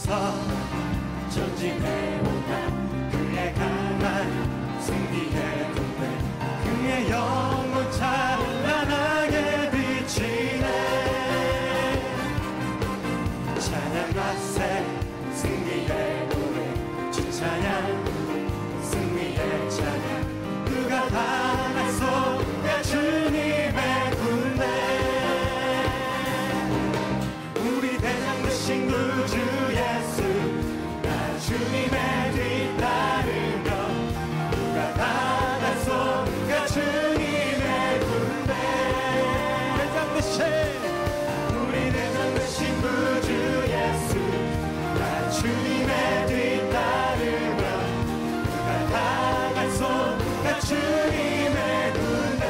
앞서 전진해오나 그의 강한 승리의 군대 그의 영혼 찬란하게 비치네 찬양과 새 승리의 노래 주 찬양 승리의 찬양 누가 당하소가 주님의 군대 우리 대장 되신 구주 예수 나 주님의 뒤따르며 누가 당하소가 주님의 군대 대장 되신 우리 대장 되신 구주 예수 나 주님의 뒤따르며 누가 당하소가 주님의 군대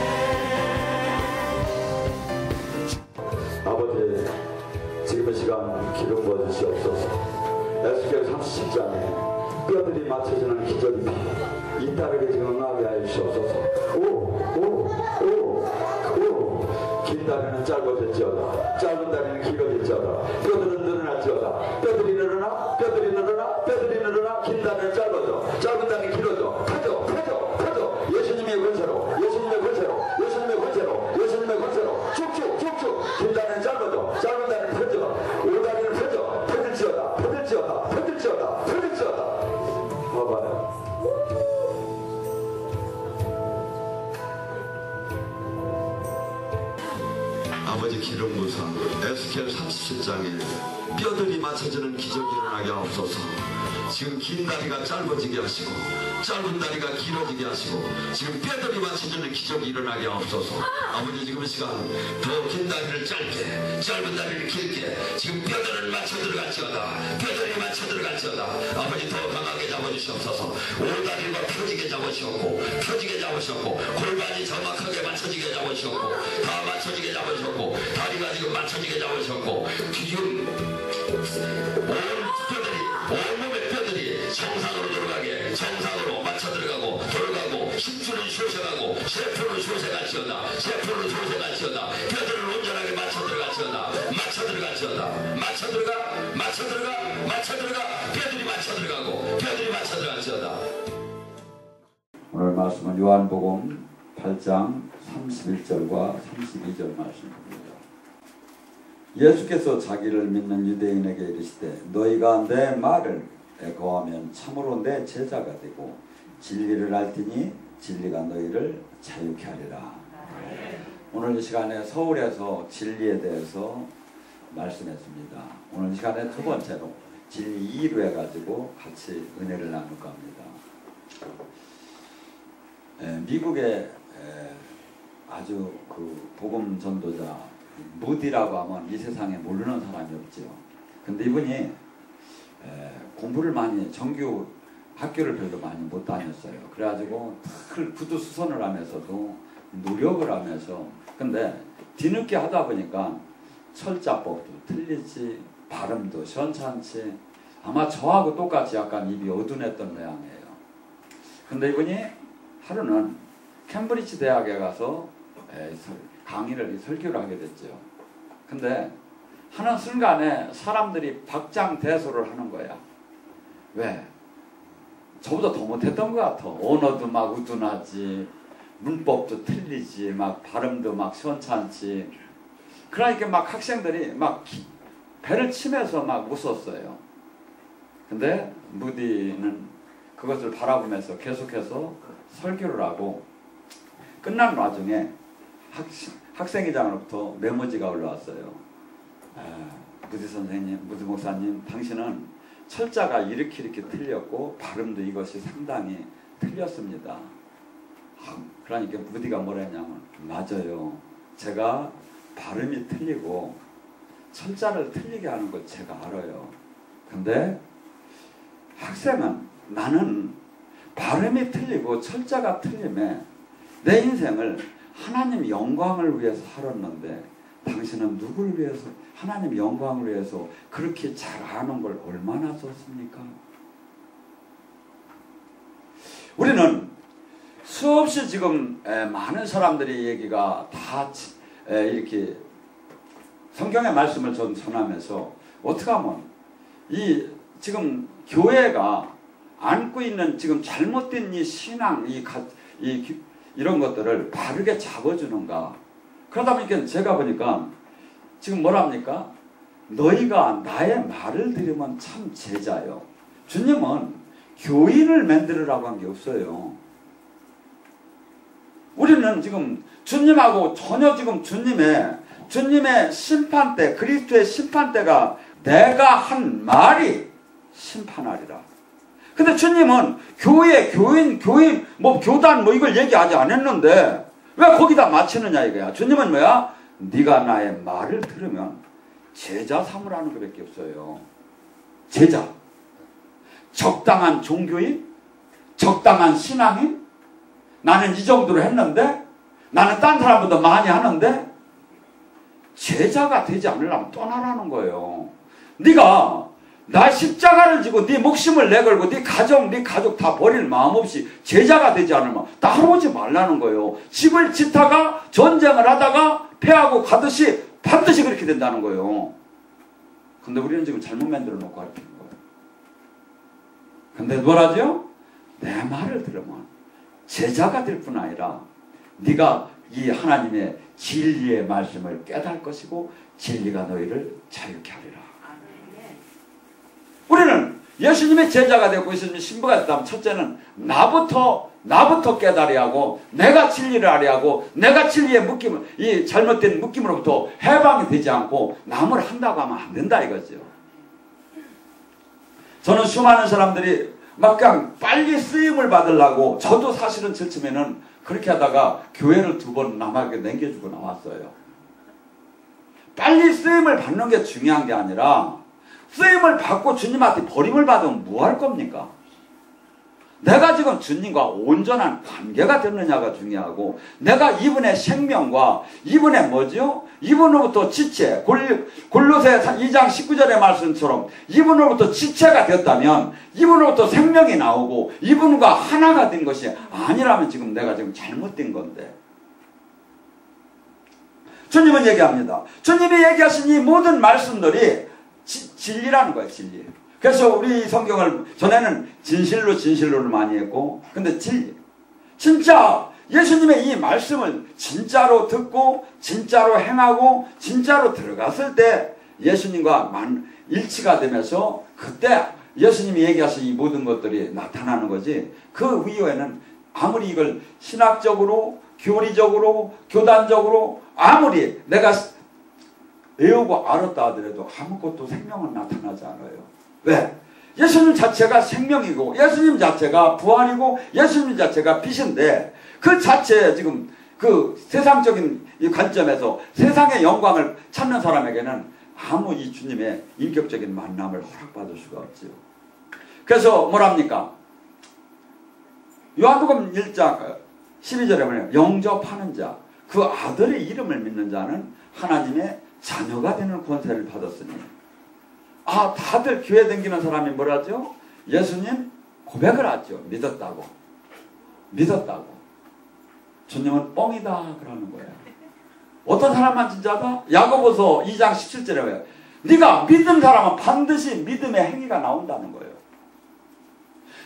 아버지 지금 이 시간 기름 부어주시옵소서. 에스겔 37장에 뼈들이 맞춰지는 기적이 이 땅에 지금 응하게 하여 주시옵소서. 긴 다리는 짧아질지어다 짧은 다리는 길어질지어다 뼈들은 늘어날지어다 뼈들이 늘어나 긴 다리는 짧아져 짧은 다리는 길어져 펴져 예수님의 권세로 쭉쭉 긴 다리는 짧아져 짧은 다리는 펴져 오다리는 펴져 펴질지어다 봐봐요. 아버지 기름 부사 에스겔 37장에 뼈들이 맞춰지는 기적이 일어나게 하옵소서. 지금 긴 다리가 짧아지게 하시고 짧은 다리가 길어지게 하시고 지금 뼈들이 맞춰지는 기적이 일어나게 하옵소서. 아버지 지금 시간 더 긴 다리를 짧게 짧은 다리를 길게 지금 뼈들을 맞춰 들어갈지어다 아버지 더 강하게 잡아주시옵소서. 오다리가 펴지게 잡으시옵고 골반이 정확하게 맞춰지게 잡으시옵고 다 맞춰지게 잡으시옵고 다리가 지금 맞춰지게 잡으시옵고 지금 온몸의 뼈들이 정상으로 들어가게 정상으로 맞춰 들어가고 힘줄은 쇼생하고 세포는 쇼생할지어다 뼈들을 온전하게 맞춰 들어갈지어다 뼈들이 맞춰 들어갈지어다. 오늘 말씀은 요한복음 8장 31절과 32절 말씀입니다. 예수께서 자기를 믿는 유대인에게 이르시되 너희가 내 말을 거하면 참으로 내 제자가 되고 진리를 알더니 진리가 너희를 자유케 하리라. 오늘 이 시간에 서울에서 진리에 대해서 말씀했습니다. 오늘 이 시간에 두 번째로 진리 2로 해가지고 같이 은혜를 나눌까 합니다. 미국의 아주 그 복음 전도자 무디라고 하면 이 세상에 모르는 사람이 없죠. 근데 이분이 공부를 많이 정규 학교를 별로 많이 못 다녔어요. 그래가지고 늘 구두수선을 하면서도 노력을 하면서 근데 뒤늦게 하다 보니까 철자법도 틀리지 발음도 시원찮지 아마 저하고 똑같이 약간 입이 어둔했던 모양이에요. 근데 이분이 하루는 캠브리지 대학에 가서 설교를 하게 됐죠. 근데 하는 순간에 사람들이 박장대소를 하는 거야. 왜? 저보다 더 못했던 것 같아. 언어도 막 우둔하지 문법도 틀리지 막 발음도 막 시원찮지. 그러니까 막 학생들이 막 배를 치면서 막 웃었어요. 근데 무디는 그것을 바라보면서 계속해서 설교를 하고 끝난 와중에 학생회장으로부터 메모지가 올라왔어요. 무디 선생님, 무디 목사님, 당신은 철자가 이렇게 틀렸고 발음도 이것이 상당히 틀렸습니다. 그러니까 무디가 뭐라 했냐면 맞아요. 제가 발음이 틀리고 철자를 틀리게 하는 걸 제가 알아요. 근데 학생은 나는 발음이 틀리고 철자가 틀림에 내 인생을 하나님 영광을 위해서 살았는데 당신은 누구를 위해서 하나님 영광을 위해서 그렇게 잘 아는 걸 얼마나 썼습니까? 우리는 수없이 지금 많은 사람들의 얘기가 다 이렇게 성경의 말씀을 전하면서 어떻게 하면 이 지금 교회가 안고 있는 지금 잘못된 이 신앙, 이런 것들을 바르게 잡아주는가. 그러다 보니까 제가 보니까 지금 뭐랍니까? 너희가 나의 말을 들으면 참 제자요. 주님은 교인을 만들으라고 한 게 없어요. 우리는 지금 주님하고 전혀 지금 주님의 심판대, 그리스도의 심판대가 내가 한 말이 심판하리라. 근데 주님은 교회, 교인, 뭐 교단 뭐 이걸 얘기하지 않았는데 왜 거기다 맞추느냐 이거야. 주님은 뭐야? 네가 나의 말을 들으면 제자 삼으라는 것밖에 없어요. 제자. 적당한 종교인? 적당한 신앙인? 나는 이 정도로 했는데? 나는 딴 사람보다 많이 하는데? 제자가 되지 않으려면 떠나라는 거예요. 네가 나 십자가를 지고 네 목숨을 내걸고 네 가족 다 버릴 마음 없이 제자가 되지 않으면 따라오지 말라는 거예요. 집을 짓다가 전쟁을 하다가 패하고 가듯이 반드시 그렇게 된다는 거예요. 근데 우리는 지금 잘못 만들어 놓고 가르치는 거예요. 근데 뭐라죠? 내 말을 들으면 제자가 될 뿐 아니라 네가 이 하나님의 진리의 말씀을 깨달을 것이고 진리가 너희를 자유케 하리라. 우리는 예수님의 제자가 되고 예수님의 신부가 됐다면 첫째는 나부터 깨달아야 하고 내가 진리를 알아야 하고 내가 진리의 묶임, 이 잘못된 묶임으로부터 해방이 되지 않고 남을 한다고 하면 안 된다 이거죠. 저는 수많은 사람들이 막 그냥 빨리 쓰임을 받으려고 저도 사실은 처음에는 그렇게 하다가 교회를 2번 남에게 남겨주고 나왔어요. 빨리 쓰임을 받는 게 중요한 게 아니라 쓰임을 받고 주님한테 버림을 받으면 뭐 할 겁니까? 내가 지금 주님과 온전한 관계가 됐느냐가 중요하고 내가 이분의 생명과 이분의 뭐죠? 이분으로부터 지체, 골로새 2장 19절의 말씀처럼 이분으로부터 지체가 됐다면 이분으로부터 생명이 나오고 이분과 하나가 된 것이 아니라면 지금 내가 지금 잘못된 건데. 주님은 얘기합니다. 주님이 얘기하신 이 모든 말씀들이 진리라는 거예요. 진리. 그래서 우리 성경을 전에는 진실로를 많이 했고 근데 진리. 진짜 예수님의 이 말씀을 진짜로 듣고 진짜로 행하고 진짜로 들어갔을 때 예수님과 일치가 되면서 그때 예수님이 얘기하신 이 모든 것들이 나타나는 거지. 그 이후에는 아무리 이걸 신학적으로 교리적으로 교단적으로 아무리 내가 외우고 알았다 하더라도 아무것도 생명은 나타나지 않아요. 왜? 예수님 자체가 생명이고 예수님 자체가 부활이고 예수님 자체가 빛인데 그 자체 지금 그 세상적인 이 관점에서 세상의 영광을 찾는 사람에게는 아무 이 주님의 인격적인 만남을 허락받을 수가 없지요. 그래서 뭐랍니까? 요한복음 1장 12절에 뭐냐면 영접하는 자, 그 아들의 이름을 믿는 자는 하나님의 자녀가 되는 권세를 받았으니. 아, 다들 교회 다니는 사람이 뭐라죠? 예수님 고백을 하죠. 믿었다고. 주님은 뻥이다 그러는 거예요. 어떤 사람만 진짜다? 야고보서 2장 17절에 왜? 네가 믿는 사람은 반드시 믿음의 행위가 나온다는 거예요.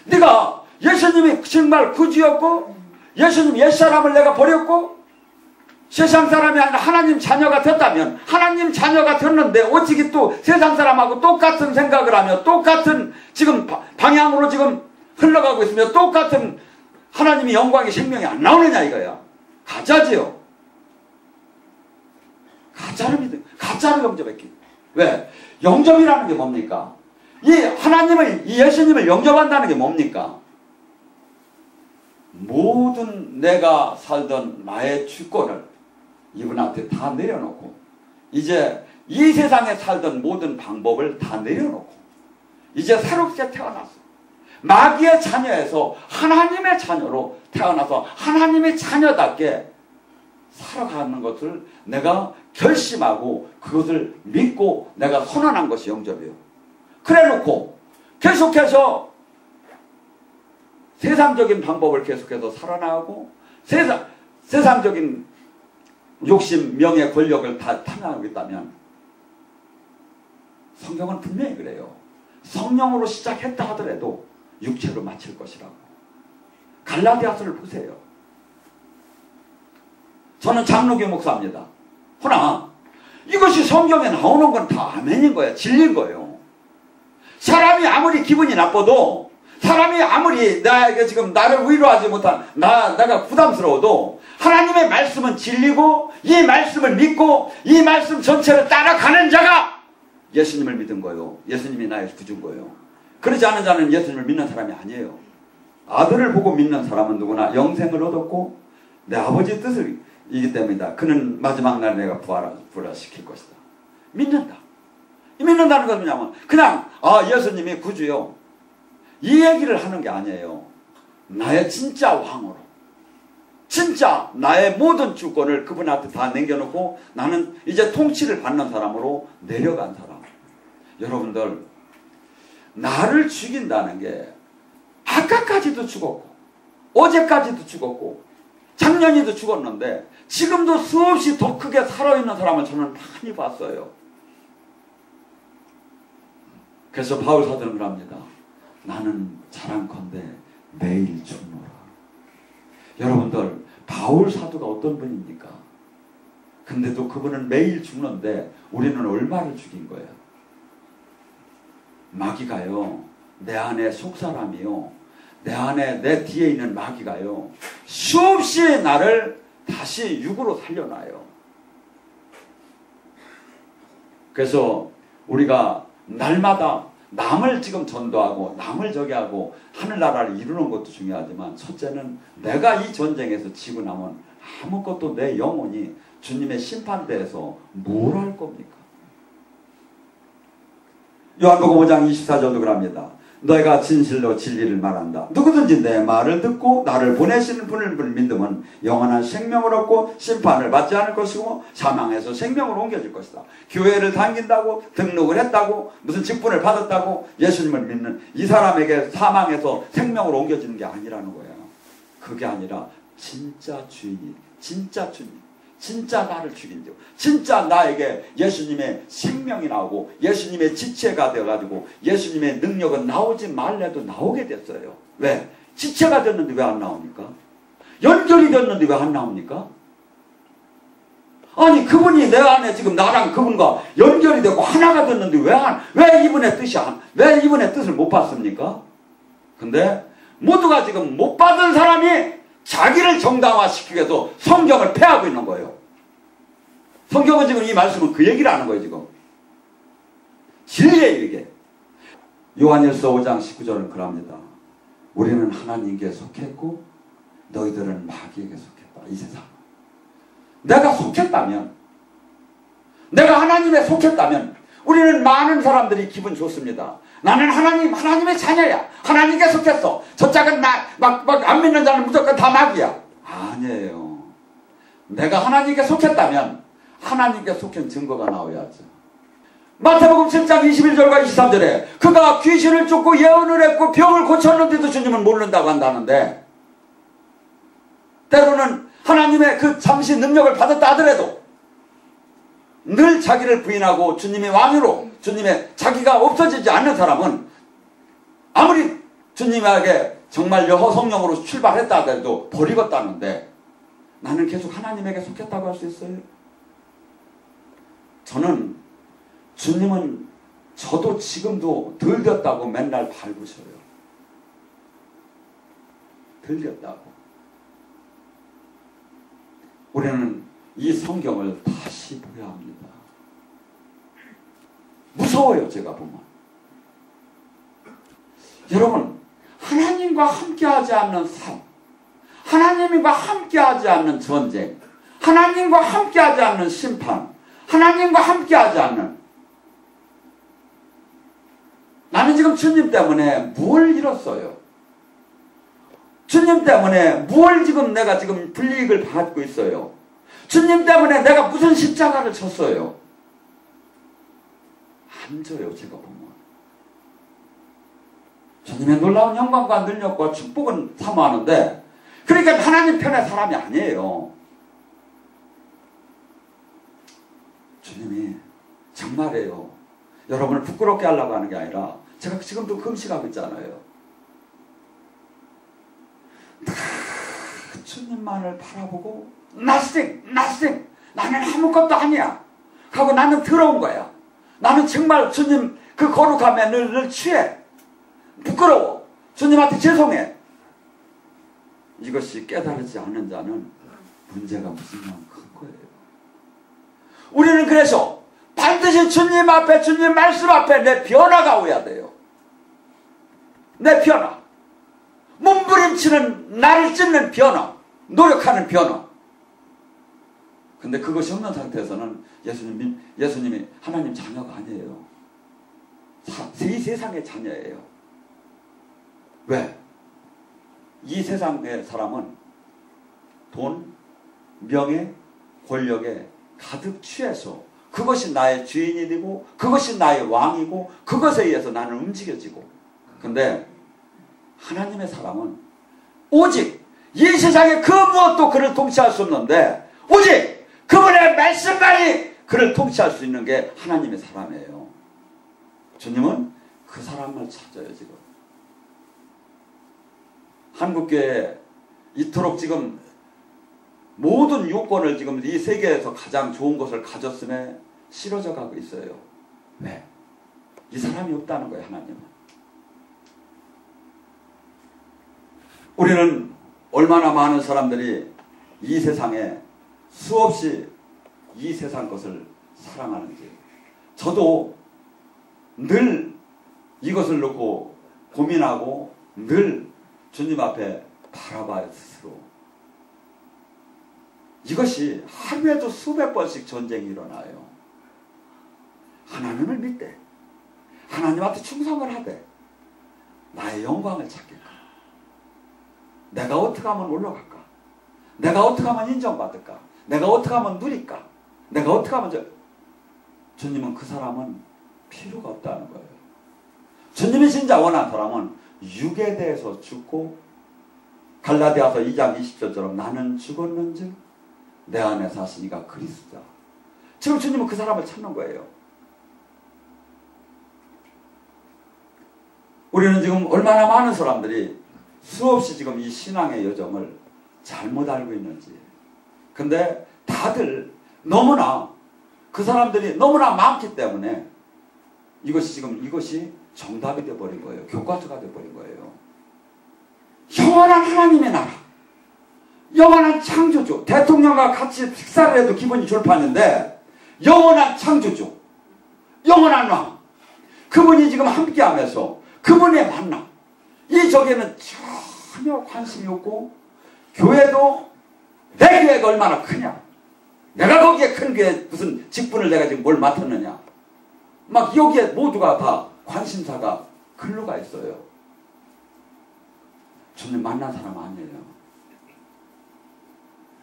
네가 예수님이 정말 구주였고 예수님 옛사람을 내가 버렸고 세상 사람이 아니라 하나님 자녀가 됐다면 하나님 자녀가 됐는데 어찌게 또 세상 사람하고 똑같은 생각을 하며 똑같은 지금 방향으로 지금 흘러가고 있으며 똑같은 하나님의 영광의 생명이 안 나오느냐 이거야. 가짜지요. 가짜를 영접했기. 왜? 영접이라는 게 뭡니까? 이 예수님을 영접한다는 게 뭡니까? 모든 내가 살던 나의 주권을 이분한테 다 내려놓고 이제 이 세상에 살던 모든 방법을 다 내려놓고 이제 새롭게 태어났어. 마귀의 자녀에서 하나님의 자녀로 태어나서 하나님의 자녀답게 살아가는 것을 내가 결심하고 그것을 믿고 내가 선언한 것이 영접이에요. 그래놓고 계속해서 세상적인 방법을 계속해서 살아나가고 세상적인 욕심, 명예, 권력을 다 탐하고 있다면 성경은 분명히 그래요. 성령으로 시작했다 하더라도 육체로 마칠 것이라고. 갈라디아서를 보세요. 저는 장로교 목사입니다. 그러나 이것이 성경에 나오는 건 다 아멘인 거야. 진리인 거예요. 사람이 아무리 기분이 나빠도, 사람이 아무리 나에게 지금 나를 위로하지 못한 내가 부담스러워도 하나님의 말씀은 진리고, 이 말씀을 믿고 이 말씀 전체를 따라가는 자가 예수님을 믿은 거예요. 예수님이 나의 구주인 거예요. 그러지 않은 자는 예수님을 믿는 사람이 아니에요. 아들을 보고 믿는 사람은 누구나 영생을 얻었고 내 아버지 뜻을 이기 때문이다. 그는 마지막 날 내가 부활시킬 것이다. 믿는다. 믿는다는 건 뭐냐면 그냥 예수님이 구주요, 이 얘기를 하는 게 아니에요. 나의 진짜 왕으로, 진짜 나의 모든 주권을 그분한테 다 남겨놓고 나는 이제 통치를 받는 사람으로 내려간 사람. 여러분들, 나를 죽인다는 게 아까까지도 죽었고 어제까지도 죽었고 작년에도 죽었는데 지금도 수없이 더 크게 살아있는 사람을 저는 많이 봤어요. 그래서 바울 사도는 그럽니다. 나는 자랑컨대 매일 죽노라. 여러분들, 바울 사도가 어떤 분입니까? 근데도 그분은 매일 죽는데 우리는 얼마를 죽인 거예요? 마귀가요, 내 안에 속사람이요, 내 안에 내 뒤에 있는 마귀가요, 수없이 나를 다시 육으로 살려놔요. 그래서 우리가 날마다 남을 지금 전도하고 남을 저기 하고 하늘나라를 이루는 것도 중요하지만, 첫째는 내가 이 전쟁에서 지고 나면 아무것도 내 영혼이 주님의 심판대에서 뭘 할 겁니까? 요한복음 5장 24절도 그럽니다. 너희가 진실로 진리를 말한다. 누구든지 내 말을 듣고 나를 보내시는 분을 믿으면 영원한 생명을 얻고 심판을 받지 않을 것이고 사망에서 생명으로 옮겨질 것이다. 교회를 다닌다고, 등록을 했다고, 무슨 직분을 받았다고 예수님을 믿는 이 사람에게 사망에서 생명으로 옮겨지는 게 아니라는 거야. 그게 아니라 진짜 주인이, 진짜 주님, 진짜 나를 죽인 자, 진짜 나에게 예수님의 생명이 나오고 예수님의 지체가 되어가지고 예수님의 능력은 나오지 말래도 나오게 됐어요. 왜? 지체가 됐는데 왜 안 나옵니까? 연결이 됐는데 왜 안 나옵니까? 아니, 그분이 내 안에 지금 나랑 그분과 연결이 되고 하나가 됐는데 왜 이분의 뜻을 못 받습니까? 근데 모두가 지금 못 받은 사람이 자기를 정당화시키기 위해서 성경을 폐하고 있는 거예요. 성경은 지금 이 말씀은 그 얘기를 하는 거예요. 지금 진리예요 이게. 요한일서 5장 19절은 그럽니다. 우리는 하나님께 속했고 너희들은 마귀에게 속했다. 이 세상 내가 속했다면, 내가 하나님에 속했다면 우리는 많은 사람들이 기분 좋습니다. 나는 하나님의 자녀야. 하나님께 속했어. 저 짝은 막 안 믿는 자는 무조건 다 마귀야. 아니에요. 내가 하나님께 속했다면 하나님께 속한 증거가 나와야죠. 마태복음 7장 21절과 23절에 그가 귀신을 쫓고 예언을 했고 병을 고쳤는데도 주님은 모른다고 한다는데, 때로는 하나님의 그 잠시 능력을 받았다 하더라도 늘 자기를 부인하고 주님의 왕으로, 주님의 자기가 없어지지 않는 사람은 아무리 주님에게 정말 성령으로 출발했다 하더라도 버리겠다는데, 나는 계속 하나님에게 속했다고 할 수 있어요? 저는 주님은 저도 지금도 덜 됐다고 맨날 발구셔요. 덜 됐다고. 우리는 이 성경을 다시 보야 합니다. 무서워요, 제가 보면. 여러분, 하나님과 함께하지 않는 삶, 하나님과 함께하지 않는 전쟁, 하나님과 함께하지 않는 심판, 하나님과 함께하지 않는, 나는 지금 주님 때문에 뭘 잃었어요? 주님 때문에 뭘 지금 내가 지금 불이익을 받고 있어요? 주님 때문에 내가 무슨 십자가를 쳤어요? 안 져요, 제가 보면. 주님의 놀라운 영광과 능력과 축복은 사모하는데, 그러니까 하나님 편의 사람이 아니에요. 주님이 정말이에요. 여러분을 부끄럽게 하려고 하는 게 아니라 제가 지금도 금식하고 있잖아요. 다 주님만을 바라보고 nothing. 나는 아무것도 아니야 하고 나는 더러운 거야. 나는 정말 주님 그 거룩함에 늘 취해. 부끄러워. 주님한테 죄송해. 이것이 깨달지 않은 자는 문제가 무슨 큰 거예요. 우리는 그래서 반드시 주님 앞에, 주님 말씀 앞에 내 변화가 오야 돼요. 내 변화. 몸부림치는 나를 찢는 변화. 노력하는 변화. 근데 그것이 없는 상태에서는 예수님이 하나님 자녀가 아니에요. 이 세상의 자녀예요. 왜? 이 세상의 사람은 돈, 명예, 권력에 가득 취해서 그것이 나의 주인이 되고 그것이 나의 왕이고 그것에 의해서 나는 움직여지고. 근데 하나님의 사람은 오직 이 세상에 그 무엇도 그를 통치할 수 없는데 오직 그분의 말씀만이 그를 통치할 수 있는 게 하나님의 사람이에요. 주님은 그 사람을 찾아요. 지금 한국교회에 이토록 지금 모든 요건을 지금 이 세계에서 가장 좋은 것을 가졌음에 싫어져 가고 있어요. 왜? 이 사람이 없다는 거예요. 하나님은. 우리는 얼마나 많은 사람들이 이 세상에 수없이 이 세상 것을 사랑하는지. 저도 늘 이것을 놓고 고민하고 늘 주님 앞에 바라봐요. 스스로. 이것이 하루에도 수백 번씩 전쟁이 일어나요. 하나님을 믿되 하나님한테 충성을 하되 나의 영광을 찾겠까? 내가 어떻게 하면 올라갈까? 내가 어떻게 하면 인정받을까? 내가 어떻게 하면 누릴까? 내가 어떻게 하면 주님은 그 사람은 필요가 없다는 거예요. 주님이 진짜 원하는 사람은 육에 대해서 죽고 갈라디아서 2장 20절처럼 나는 죽었는즉 내 안에 사시니가 그리스도다. 지금 주님은 그 사람을 찾는 거예요. 우리는 지금 얼마나 많은 사람들이 수없이 지금 이 신앙의 여정을 잘못 알고 있는지. 근데 다들 너무나 그 사람들이 너무나 많기 때문에 이것이 정답이 되어버린 거예요. 교과서가 되어버린 거예요. 영원한 하나님의 나라, 영원한 창조주, 대통령과 같이 식사를 해도 기분이 졸파는데 영원한 창조주, 영원한 왕, 그분이 지금 함께하면서 그분의 만남, 이 적에는 전혀 관심이 없고 교회도 내 교회가 얼마나 크냐, 내가 거기에 큰 교회 무슨 직분을 내가 지금 뭘 맡았느냐, 막 여기에 모두가 다 관심사가 글로 가 있어요. 주님 만난 사람 아니에요.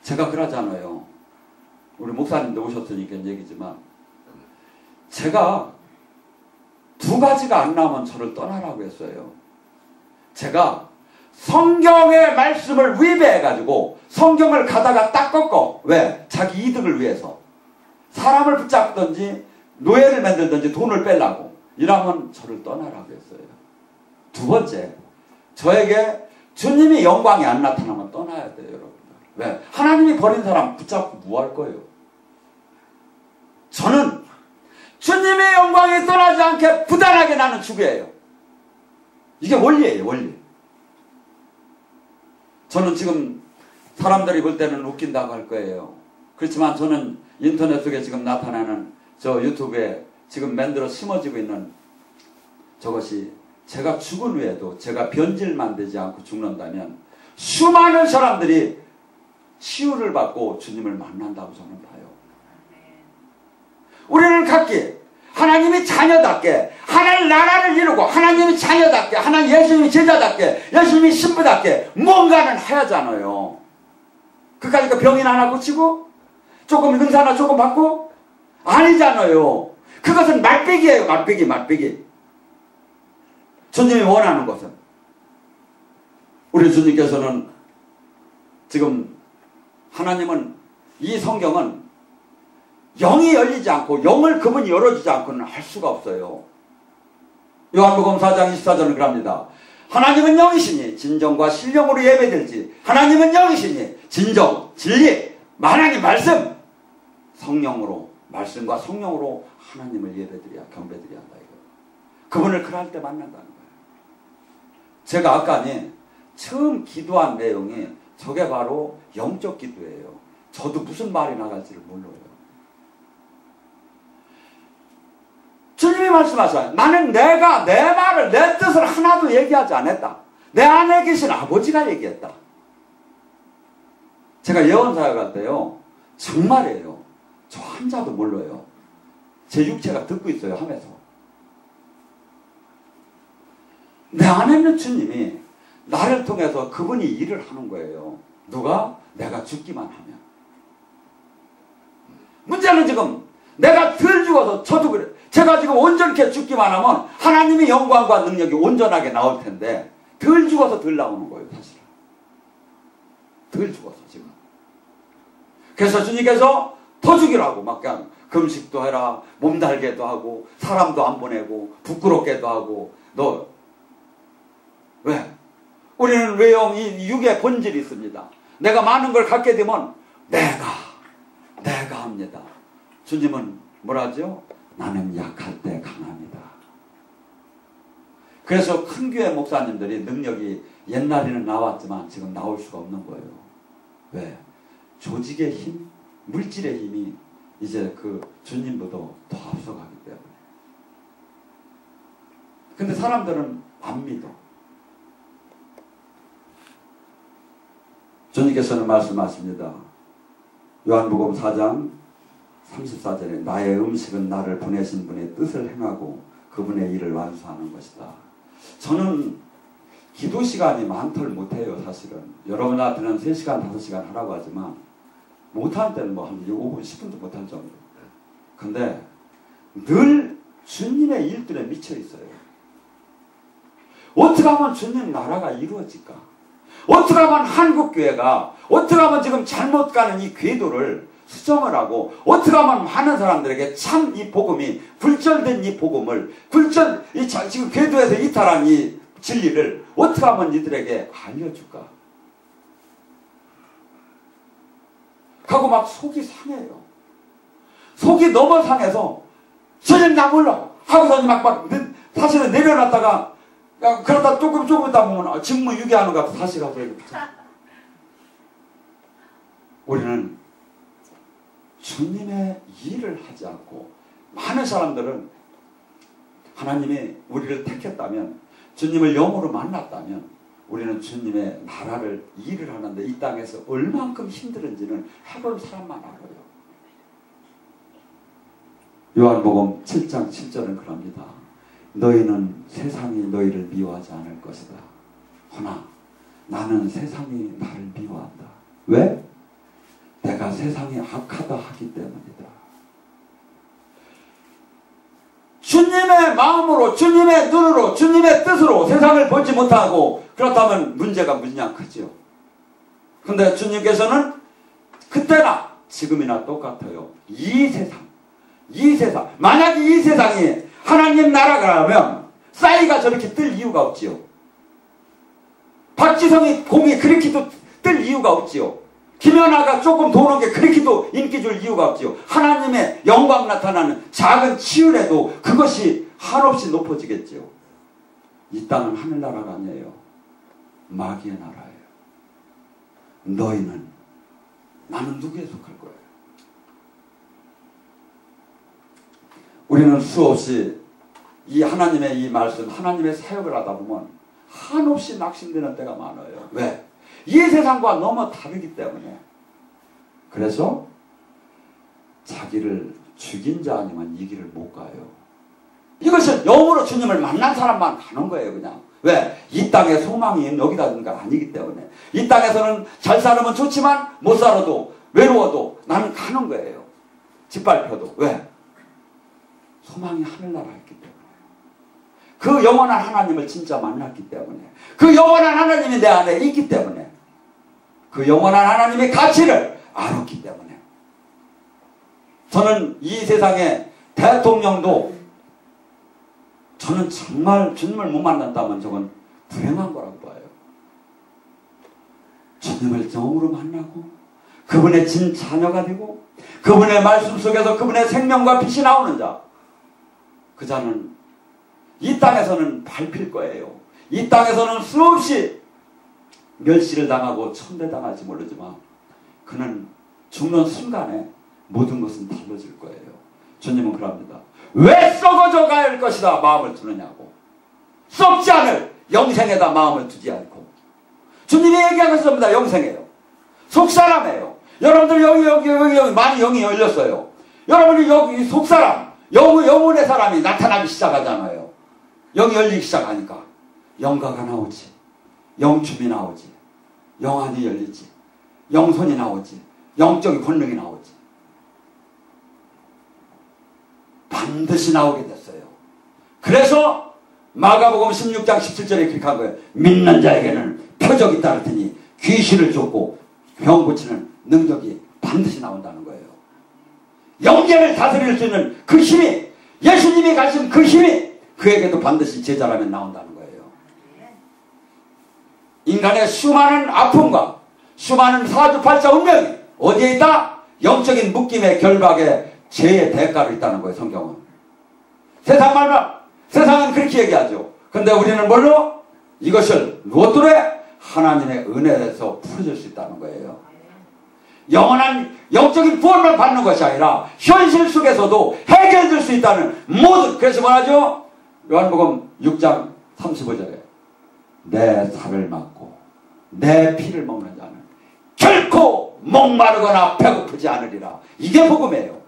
제가 그러잖아요. 우리 목사님도 오셨으니까 얘기지만 제가 두 가지가 안 나오면 저를 떠나라고 했어요. 제가 성경의 말씀을 위배해가지고 성경을 가다가 딱 꺾어. 왜? 자기 이득을 위해서. 사람을 붙잡든지 노예를 만들든지 돈을 빼려고. 이러면 저를 떠나라고 했어요. 두 번째, 저에게 주님이 영광이 안 나타나면 떠나야 돼요, 여러분들. 왜? 하나님이 버린 사람 붙잡고 뭐 할 거예요? 저는 주님의 영광이 떠나지 않게 부단하게 나는 추구해요. 이게 원리예요, 원리. 저는 지금 사람들이 볼 때는 웃긴다고 할 거예요. 그렇지만 저는 인터넷 속에 지금 나타나는 저 유튜브에 지금 만들어 심어지고 있는 저것이 제가 죽은 후에도 제가 변질만 되지 않고 죽는다면 수많은 사람들이 치유를 받고 주님을 만난다고 저는 봐요. 우리는 각기 하나님의 자녀답게 하나님 나라를 이루고 하나님의 자녀답게 하나님 예수님의 제자답게 예수님의 신부답게 뭔가는 해야잖아요. 그까짓 거 병인 하나 고치고 조금 은사 하나 조금 받고 아니잖아요. 그것은 맛배기예요. 맛배기. 주님이 원하는 것은 우리 주님께서는 지금 하나님은 이 성경은 영이 열리지 않고 영을 그분이 열어주지 않고는 할 수가 없어요. 요한복음 4장 24절은 그럽니다. 하나님은 영이시니 진정과 신령으로 예배될지 하나님은 영이시니 진정, 진리, 하나님 말씀 성령으로 말씀과 성령으로 하나님을 예배드려야 경배드려야 한다. 이거. 그분을 그럴 때 만난다는 거예요. 제가 아까 처음 기도한 내용이 저게 바로 영적 기도예요. 저도 무슨 말이 나갈지를 몰라요. 주님이 말씀하셔요. 나는 내가 내 말을 내 뜻을 하나도 얘기하지 않았다. 내 안에 계신 아버지가 얘기했다. 제가 예언사역 할 때요. 정말이에요. 저 한자도 몰라요. 제 육체가 듣고 있어요. 하면서. 내 안에 있는 주님이 나를 통해서 그분이 일을 하는 거예요. 누가? 내가 죽기만 하면. 문제는 지금 내가 덜 죽어서 저도 그래. 제가 지금 온전케 죽기만 하면 하나님의 영광과 능력이 온전하게 나올 텐데 덜 죽어서 덜 나오는 거예요. 사실은. 덜 죽어서 지금. 그래서 주님께서 더 죽이라고 막 그냥 금식도 해라. 몸달게도 하고 사람도 안 보내고 부끄럽게도 하고 너 왜? 우리는 외형 이 육의 본질이 있습니다. 내가 많은 걸 갖게 되면 내가 합니다. 주님은 뭐라죠? 나는 약할 때 강합니다. 그래서 큰 교회 목사님들이 능력이 옛날에는 나왔지만 지금 나올 수가 없는 거예요. 왜? 조직의 힘, 물질의 힘이 이제 그 주님보다 더 앞서가기 때문에. 근데 사람들은 안 믿어. 주님께서는 말씀하십니다. 요한복음 4장 34절에 나의 음식은 나를 보내신 분의 뜻을 행하고 그분의 일을 완수하는 것이다. 저는 기도 시간이 많더를 못해요. 사실은. 여러분한테는 3시간, 5시간 하라고 하지만 못할 때는 뭐 한 5분, 10분도 못할 정도. 근데 늘 주님의 일들에 미쳐 있어요. 어떻게 하면 주님 나라가 이루어질까? 어떻게 하면 한국교회가 어떻게 하면 지금 잘못 가는 이 궤도를 수정을 하고 어떻게 하면 많은 사람들에게 참 이 복음이 굴절된 이 복음을 지금 궤도에서 이탈한 이 진리를 어떻게 하면 이들에게 알려줄까? 하고 막 속이 상해요. 속이 너무 상해서 주님 나 몰라 하고서 막 사실은 내려놨다가 그러다 조금 있다 보면 직무유기하는 것 같아. 다시 가서 우리는 주님의 일을 하지 않고 많은 사람들은 하나님이 우리를 택했다면 주님을 영으로 만났다면 우리는 주님의 나라를 일을 하는데 이 땅에서 얼만큼 힘들은지는 해본 사람만 알아요. 요한복음 7장 7절은 그럽니다. 너희는 세상이 너희를 미워하지 않을 것이다. 허나 나는 세상이 나를 미워한다. 왜? 내가 세상이 악하다 하기 때문이다. 주님의 마음으로 주님의 눈으로 주님의 뜻으로 세상을 보지 못하고 그렇다면 문제가 무지냐 크죠. 그런데 주님께서는 그때나 지금이나 똑같아요. 이 세상 만약에 이 세상이 하나님 나라가라면 싸이가 저렇게 뜰 이유가 없지요. 박지성이 공이 그렇게도 뜰 이유가 없지요. 김연아가 조금 도는 게 그렇게도 인기 줄 이유가 없지요. 하나님의 영광 나타나는 작은 치유라도 그것이 한없이 높아지겠지요. 이 땅은 하늘나라가 아니에요. 마귀의 나라예요. 너희는 나는 누구에 속할 거예요? 우리는 수없이 이 하나님의 이 말씀, 하나님의 사역을 하다 보면 한없이 낙심되는 때가 많아요. 왜? 이 세상과 너무 다르기 때문에. 그래서 자기를 죽인 자 아니면 이 길을 못 가요. 이것은 영으로 주님을 만난 사람만 가는 거예요. 그냥. 왜? 이 땅에 소망이 여기다든가 아니기 때문에. 이 땅에서는 잘 살면 좋지만 못 살아도 외로워도 나는 가는 거예요. 짓밟혀도. 왜? 소망이 하늘나라였기 때문에. 그 영원한 하나님을 진짜 만났기 때문에. 그 영원한 하나님이 내 안에 있기 때문에. 그 영원한 하나님의 가치를 알았기 때문에. 저는 이 세상에 대통령도 저는 정말 주님을 못 만났다면 저건 불행한 거라고 봐요. 주님을 정으로 만나고 그분의 진 자녀가 되고 그분의 말씀 속에서 그분의 생명과 빛이 나오는 자, 그 자는 이 땅에서는 밟힐 거예요. 이 땅에서는 수없이 멸시를 당하고 천대당할지 모르지만 그는 죽는 순간에 모든 것은 달라질 거예요. 주님은 그럽니다. 왜 썩어져 갈 것이다 마음을 두느냐고. 썩지 않을 영생에다 마음을 두지 않고. 주님이 얘기한 것은 전부 다 영생이에요. 속사람이에요. 여러분들 여기 많이 영이 열렸어요. 여러분이 여기 속사람, 영혼의 사람이 나타나기 시작하잖아요. 영이 열리기 시작하니까 영가가 나오지, 영춤이 나오지, 영안이 열리지, 영손이 나오지, 영적인 권능이 나오지. 반드시 나오게 됐어요. 그래서 마가복음 16장 17절에 그렇게 한 거예요. 믿는 자에게는 표적이 따르더니 귀신을 쫓고 병 고치는 능력이 반드시 나온다는 거예요. 영계를 다스릴 수 있는 그 힘이, 예수님이 가신 그 힘이 그에게도 반드시 제자라면 나온다는 거예요. 인간의 수많은 아픔과 수많은 사주팔자 운명이 어디에 있다? 영적인 묶임의 결박에 죄의 대가로 있다는 거예요. 성경은. 세상 말만, 세상은 그렇게 얘기하죠. 근데 우리는 뭘로? 이것을 무엇으로 해? 하나님의 은혜에서 풀어줄 수 있다는 거예요. 영원한 영적인 구원을 받는 것이 아니라 현실 속에서도 해결될 수 있다는 모든, 그래서 뭐하죠? 요한복음 6장 35절에 내 살을 맞고 내 피를 먹는 자는 결코 목마르거나 배고프지 않으리라. 이게 복음이에요.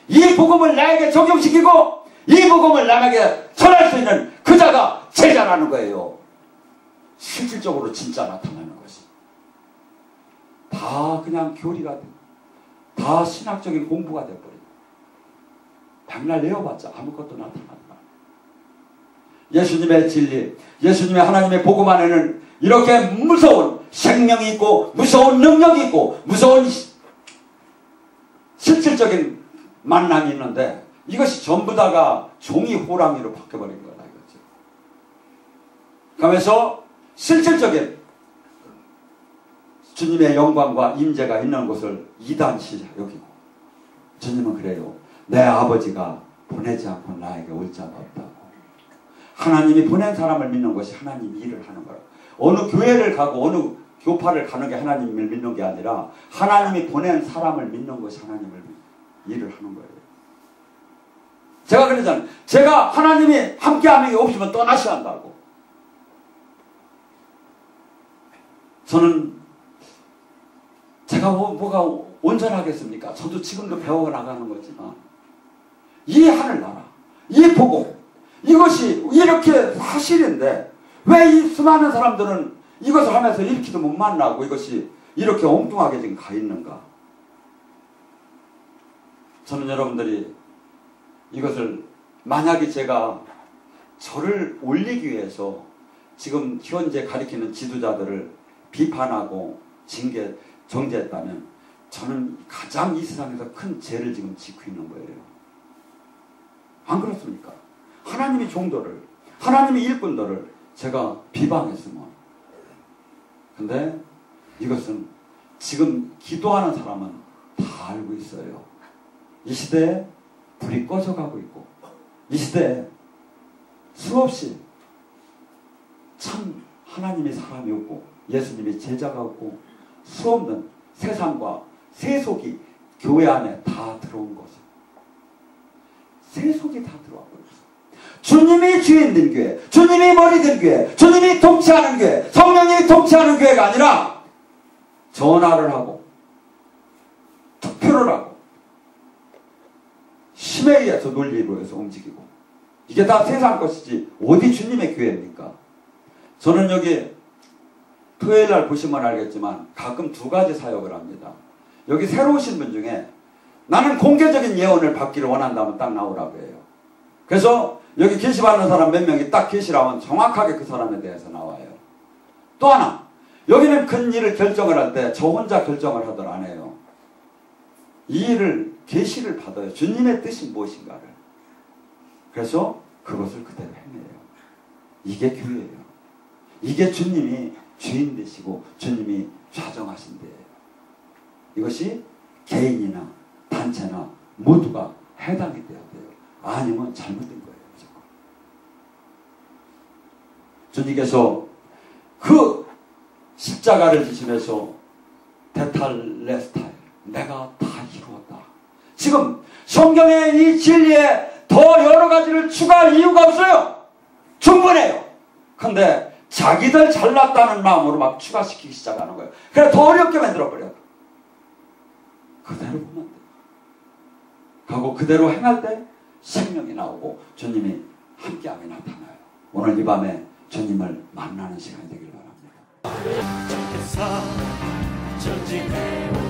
이 복음을 나에게 적용시키고 이 복음을 남에게 전할 수 있는 그 자가 제자라는 거예요. 실질적으로 진짜 나타나는 것이. 다 그냥 교리가 되고 다 신학적인 공부가 되어버리고 백날 내어봤자 아무것도 나타나지 않아요. 예수님의 진리, 예수님의 하나님의 복음 안에는 이렇게 무서운 생명이 있고 무서운 능력이 있고 무서운 실질적인 만남이 있는데 이것이 전부 다가 종이 호랑이로 바뀌어버린 거다 이거죠. 그러면서 실질적인 주님의 영광과 임재가 있는 곳을 이단시 여기고, 주님은 그래요. 내 아버지가 보내지 않고 나에게 올 자가 없다고. 하나님이 보낸 사람을 믿는 것이 하나님 일을 하는 거라고. 어느 교회를 가고 어느 교파를 가는 게 하나님을 믿는 게 아니라 하나님이 보낸 사람을 믿는 것이 하나님을 일을 하는 거예요. 제가 그러잖아요. 제가 하나님이 함께하는 게 없으면 떠나셔야 한다고. 저는 제가 뭐가 온전하겠습니까? 저도 지금도 배워나가는 거지만 이 하늘나라, 이 복음, 이것이 이렇게 사실인데 왜 이 수많은 사람들은 이것을 하면서 이렇게도 못 만나고 이것이 이렇게 엉뚱하게 지금 가 있는가? 저는 여러분들이 이것을 만약에 제가 저를 올리기 위해서 지금 현재 가리키는 지도자들을 비판하고 정죄했다면 저는 가장 이 세상에서 큰 죄를 지금 짓고 있는 거예요. 안 그렇습니까? 하나님의 종도를, 하나님의 일꾼들을 제가 비방했으면. 근데 이것은 지금 기도하는 사람은 다 알고 있어요. 이 시대에 불이 꺼져가고 있고 이 시대에 수없이 참 하나님의 사람이 없고 예수님의 제자가 없고 수없는 세상과 세속이 교회 안에 다 들어온 것을, 세속이 다 들어와 버렸어. 주님이 주인 된 교회, 주님이 머리 된 교회, 주님이 통치하는 교회, 성령이 통치하는 교회가 아니라 전화를 하고 투표를 하고 힘에 의해서 논리로 해서 움직이고, 이게 다 세상 것이지 어디 주님의 교회입니까? 저는 여기 토요일날 보시면 알겠지만 가끔 두 가지 사역을 합니다. 여기 새로 오신 분 중에 나는 공개적인 예언을 받기를 원한다면 딱 나오라고 해요. 그래서 여기 게시받는 사람 몇 명이 딱 게시하면 정확하게 그 사람에 대해서 나와요. 또 하나, 여기는 큰 일을 결정을 할 때 저 혼자 결정을 하들 안 해요. 이 일을 계시를 받아요. 주님의 뜻이 무엇인가를. 그래서 그것을 그대로 행해요. 이게 교회예요. 이게 주님이 주인 되시고 주님이 좌정하신 데예요. 이것이 개인이나 단체나 모두가 해당이 돼야 돼요. 아니면 잘못된 거예요. 무조건. 주님께서 그 십자가를 지시면서 테탈레스타이, 내가 다 이루었다. 지금 성경의 이 진리에 더 여러 가지를 추가할 이유가 없어요. 충분해요. 근데 자기들 잘났다는 마음으로 막 추가시키기 시작하는 거예요. 그래 더 어렵게 만들어버려요. 그대로 보면 돼요. 하고 그대로 행할 때 생명이 나오고 주님이 함께함이 나타나요. 오늘 이 밤에 주님을 만나는 시간이 되길 바랍니다. 전진해